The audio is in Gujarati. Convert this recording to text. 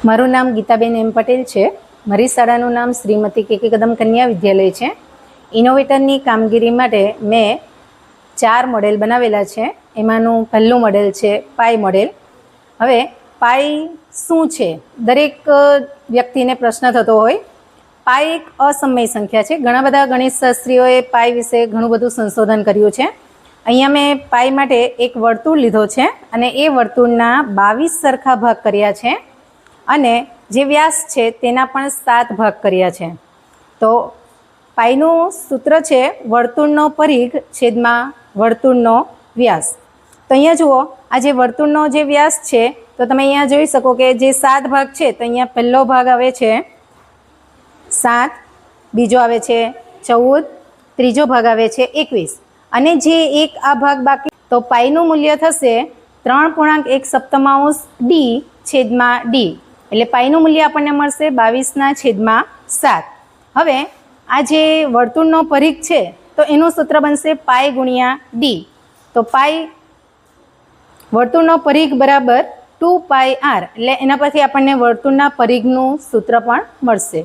મારું નામ ગીતાબેન એમ પટેલ છે. મારી શાળાનું નામ શ્રીમતી કે કદમ કન્યા વિદ્યાલય છે. ઇનોવેટરની કામગીરી માટે મેં 4 મોડેલ બનાવેલા છે. એમાંનું પહેલું મોડેલ છે પાઈ મોડેલ. હવે પાઈ શું છે? દરેક વ્યક્તિને પ્રશ્ન થતો હોય. પાઈ એક અસમય સંખ્યા છે. ઘણા બધા ગણિતશાસ્ત્રીઓએ પાઈ વિશે ઘણું બધું સંશોધન કર્યું છે. અહીંયા મેં પાઈ માટે એક વર્તુળ લીધો છે અને એ વર્તુળના 22 સરખા ભાગ કર્યા છે અને જે વ્યાસ છે તેના પણ 7 ભાગ કર્યા છે. તો પાઈનું સૂત્ર છે વર્તુળનો પરિઘ છેદમાં વર્તુળનો વ્યાસ. તો અહીંયા જુઓ, આ જે વર્તુળનો જે વ્યાસ છે તો તમે અહીંયા જોઈ શકો કે જે 7 ભાગ છે તો અહીંયા પહેલો ભાગ આવે છે 7, બીજો આવે છે 14, ત્રીજો ભાગ આવે છે 21 અને જે એક આ ભાગ બાકી, તો પાઈનું મૂલ્ય થશે 3.1 ડી છેદમાં ડી. એટલે પાઈનું મૂલ્ય આપણને મળશે 22/7. હવે આ જે વર્તુળનો પરિઘ છે તો એનું સૂત્ર બનશે પાઈ ગુણ્યા ડી. તો પાઈ વર્તુળનો પરિઘ બરાબર 2πr, એટલે એના પરથી આપણને વર્તુળના પરિઘનું સૂત્ર પણ મળશે.